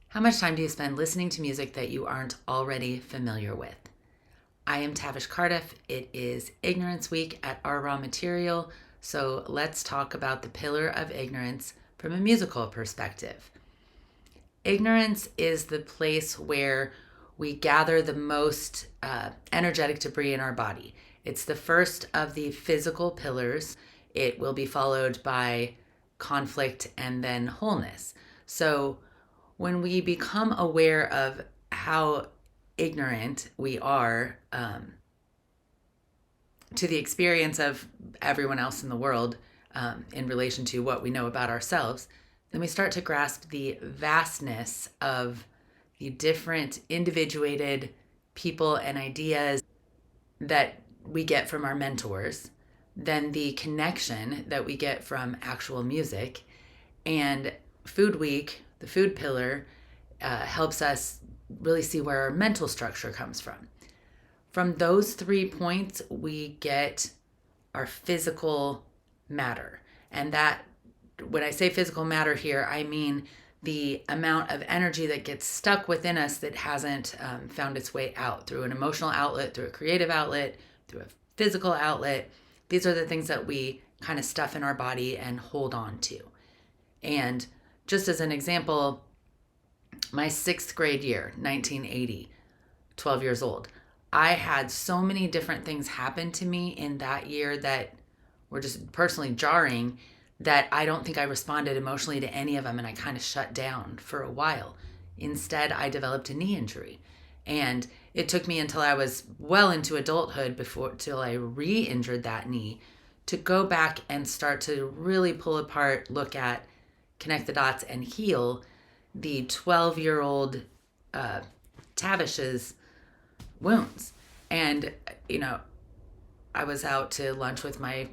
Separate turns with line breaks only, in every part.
How much time do you spend listening to music that you aren't already familiar with? I am Tavish Carduff. It is Ignorance Week at Our Raw Material, so let's talk about the pillar of ignorance from a musical perspective. Ignorance is the place where we gather the most energetic debris in our body. It's the first of the physical pillars. It will be followed by conflict and then wholeness. So when we become aware of how ignorant we are to the experience of everyone else in the world in relation to what we know about ourselves, then we start to grasp the vastness of the different individuated people and ideas that we get from our mentors, then the connection that we get from actual music. And Food Week, the food pillar, helps us really see where our mental structure comes from. From those 3 points, we get our physical matter. And that, when I say physical matter here, I mean the amount of energy that gets stuck within us that hasn't found its way out through an emotional outlet, through a creative outlet, through a physical outlet. These are the things that we kind of stuff in our body and hold on to. And just as an example, my 6th grade year, 1980, 12 years old, I had so many different things happen to me in that year that were just personally jarring that I don't think I responded emotionally to any of them, and I kind of shut down for a while. Instead, I developed a knee injury. And it took me until I was well into adulthood till I re-injured that knee to go back and start to really pull apart, look at, connect the dots, and heal the 12-year-old Tavish's wounds. And, I was out to lunch with my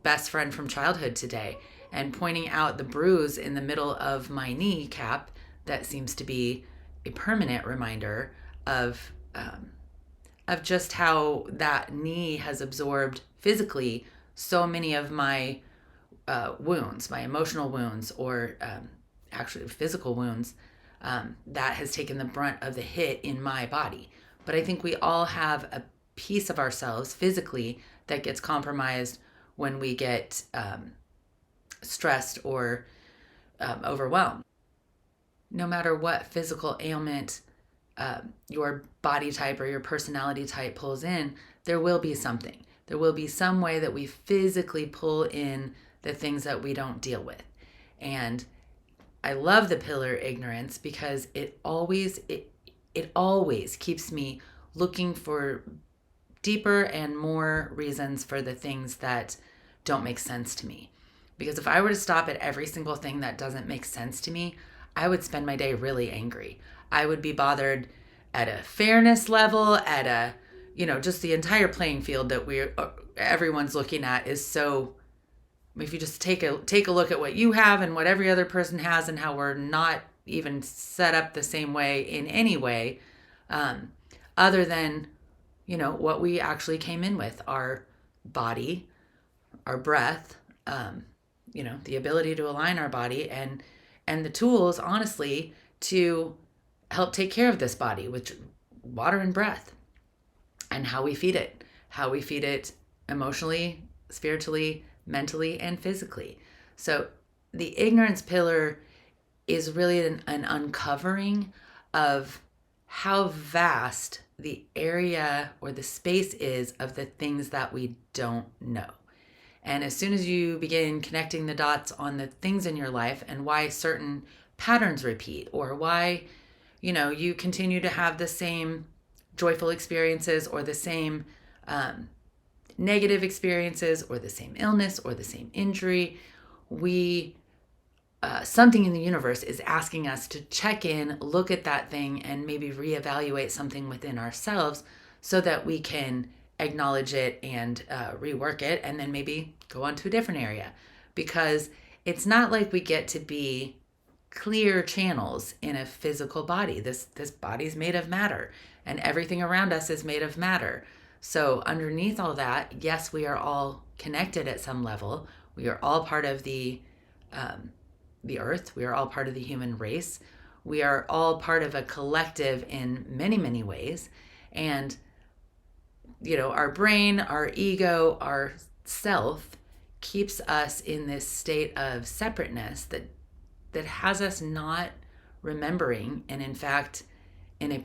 best friend from childhood today and pointing out the bruise in the middle of my kneecap that seems to be a permanent reminder of just how that knee has absorbed physically so many of my wounds, my emotional wounds, or actually physical wounds, that has taken the brunt of the hit in my body. But I think we all have a piece of ourselves physically that gets compromised when we get stressed or overwhelmed. No matter what physical ailment your body type or your personality type pulls in, there will be something. There will be some way that we physically pull in the things that we don't deal with. And I love the pillar ignorance because it always keeps me looking for deeper and more reasons for the things that don't make sense to me. Because if I were to stop at every single thing that doesn't make sense to me, I would spend my day really angry. I would be bothered at a fairness level, at a, just the entire playing field that everyone's looking at is so. If you just take a look at what you have and what every other person has and how we're not even set up the same way in any way, other than, what we actually came in with, our body, our breath, the ability to align our body and the tools, honestly, to help take care of this body with water and breath, and how we feed it emotionally, spiritually, mentally, and physically. So the ignorance pillar is really an uncovering of how vast the area or the space is of the things that we don't know. And as soon as you begin connecting the dots on the things in your life and why certain patterns repeat, or why, you continue to have the same joyful experiences or the same negative experiences or the same illness or the same injury, something in the universe is asking us to check in, look at that thing, and maybe reevaluate something within ourselves so that we can acknowledge it and rework it, and then maybe go on to a different area. Because it's not like we get to be clear channels in a physical body. This body's made of matter, and everything around us is made of matter. So underneath all that, yes, we are all connected at some level. We are all part of the earth. We are all part of the human race. We are all part of a collective in many, many ways. And, our brain, our ego, our self keeps us in this state of separateness that has us not remembering, and in fact, in a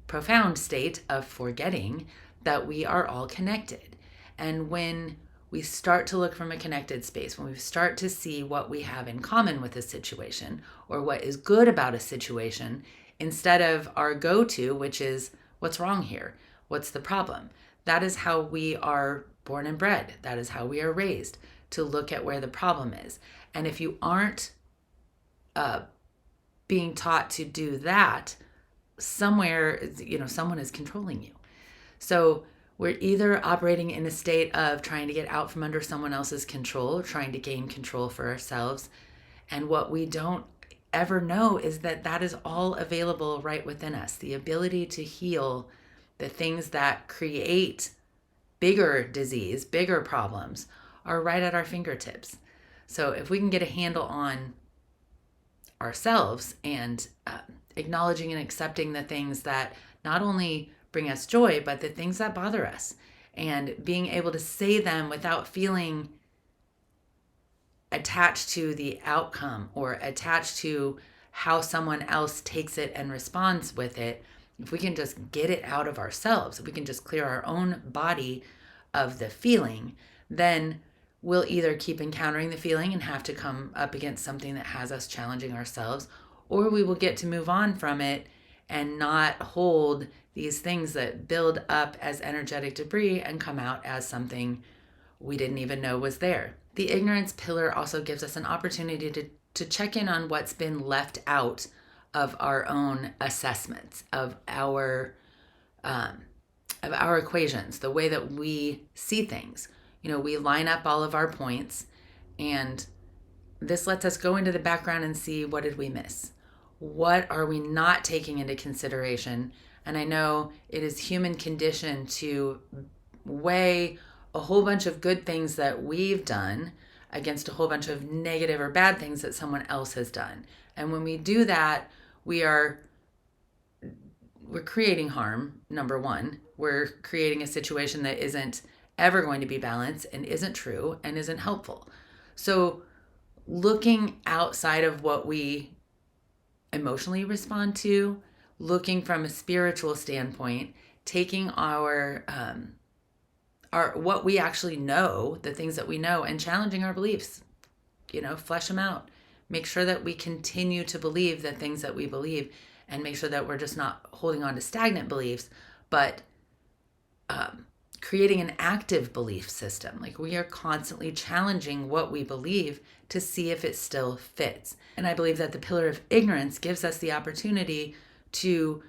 profound state of forgetting that we are all connected. And when we start to look from a connected space, when we start to see what we have in common with a situation or what is good about a situation, instead of our go-to, which is what's wrong here, what's the problem, that is how we are born and bred. That is how we are raised, to look at where the problem is. And if you aren't being taught to do that, somewhere, someone is controlling you. So we're either operating in a state of trying to get out from under someone else's control, trying to gain control for ourselves. And what we don't ever know is that is all available right within us. The ability to heal the things that create bigger disease, bigger problems, are right at our fingertips. So if we can get a handle on ourselves and acknowledging and accepting the things that not only bring us joy, but the things that bother us, and being able to say them without feeling attached to the outcome or attached to how someone else takes it and responds with it. If we can just get it out of ourselves, if we can just clear our own body of the feeling, then we'll either keep encountering the feeling and have to come up against something that has us challenging ourselves, or we will get to move on from it and not hold these things that build up as energetic debris and come out as something we didn't even know was there. The ignorance pillar also gives us an opportunity to check in on what's been left out of our own assessments, of our equations, the way that we see things. We line up all of our points, and this lets us go into the background and see, what did we miss? What are we not taking into consideration? And I know it is human condition to weigh a whole bunch of good things that we've done against a whole bunch of negative or bad things that someone else has done. And when we do that, we're creating harm, number one. We're creating a situation that isn't ever going to be balanced and isn't true and isn't helpful. So looking outside of what we emotionally respond to, looking from a spiritual standpoint, taking our what we actually know, the things that we know, and challenging our beliefs, flesh them out. Make sure that we continue to believe the things that we believe, and make sure that we're just not holding on to stagnant beliefs, but creating an active belief system. Like, we are constantly challenging what we believe to see if it still fits. And I believe that the pillar of ignorance gives us the opportunity to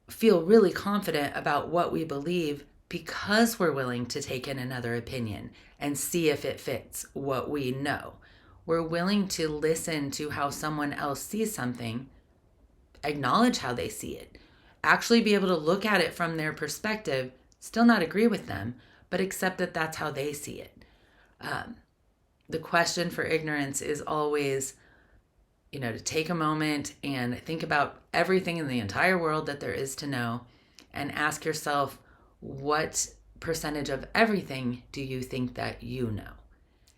feel really confident about what we believe, because we're willing to take in another opinion and see if it fits what we know. We're willing to listen to how someone else sees something, acknowledge how they see it, actually be able to look at it from their perspective, still not agree with them, but accept that that's how they see it. The question for ignorance is always, to take a moment and think about everything in the entire world that there is to know, and ask yourself, what percentage of everything do you think that you know?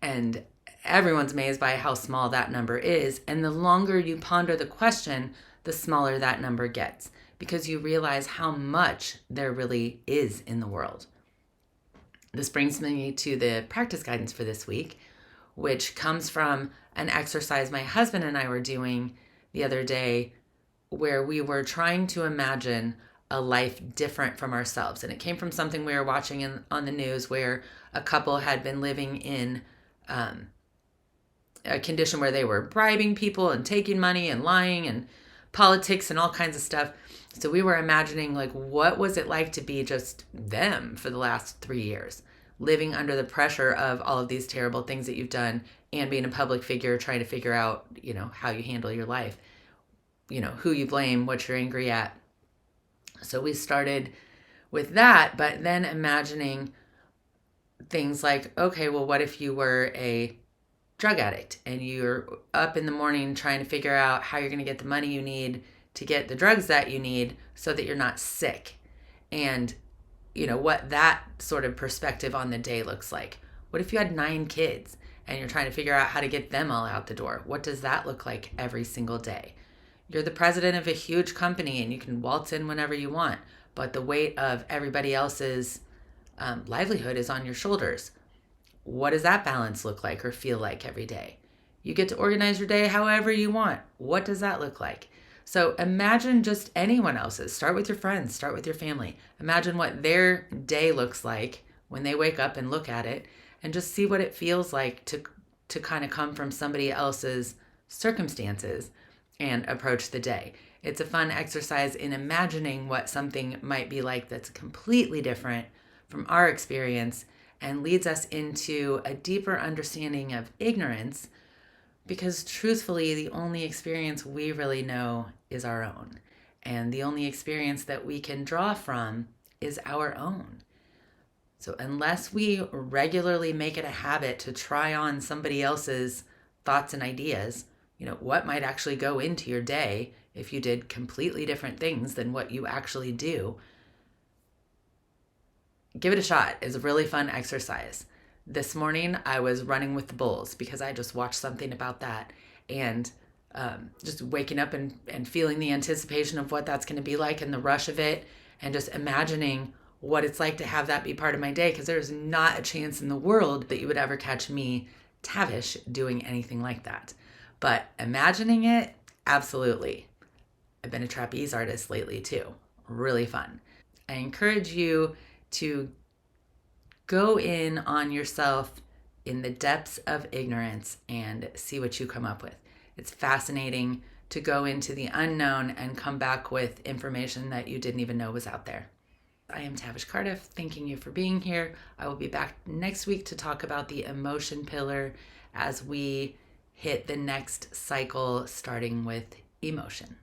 And everyone's amazed by how small that number is. And the longer you ponder the question, the smaller that number gets, because you realize how much there really is in the world. This brings me to the practice guidance for this week, which comes from an exercise my husband and I were doing the other day, where we were trying to imagine a life different from ourselves. And it came from something we were watching on the news, where a couple had been living in a condition where they were bribing people and taking money and lying and politics and all kinds of stuff. So we were imagining, what was it like to be just them for the last 3 years, living under the pressure of all of these terrible things that you've done, and being a public figure, trying to figure out, how you handle your life, who you blame, what you're angry at. So we started with that, but then imagining things like, okay, well, what if you were a drug addict and you're up in the morning trying to figure out how you're going to get the money you need to get the drugs that you need so that you're not sick. And what that sort of perspective on the day looks like. What if you had 9 kids and you're trying to figure out how to get them all out the door? What does that look like every single day? You're the president of a huge company and you can waltz in whenever you want, but the weight of everybody else's livelihood is on your shoulders. What does that balance look like or feel like every day? You get to organize your day however you want. What does that look like? So imagine just anyone else's. Start with your friends, start with your family. Imagine what their day looks like when they wake up and look at it, and just see what it feels like to kind of come from somebody else's circumstances and approach the day. It's a fun exercise in imagining what something might be like that's completely different from our experience, and leads us into a deeper understanding of ignorance, because truthfully, the only experience we really know is our own. And the only experience that we can draw from is our own. So unless we regularly make it a habit to try on somebody else's thoughts and ideas, what might actually go into your day if you did completely different things than what you actually do, give it a shot. It's a really fun exercise. This morning, I was running with the bulls because I just watched something about that, and just waking up and feeling the anticipation of what that's going to be like and the rush of it, and just imagining what it's like to have that be part of my day, because there's not a chance in the world that you would ever catch me, Tavish, doing anything like that. But imagining it, absolutely. I've been a trapeze artist lately too. Really fun. I encourage you to go in on yourself in the depths of ignorance and see what you come up with. It's fascinating to go into the unknown and come back with information that you didn't even know was out there. I am Tavish Carduff, thanking you for being here. I will be back next week to talk about the emotion pillar as we hit the next cycle, starting with emotion.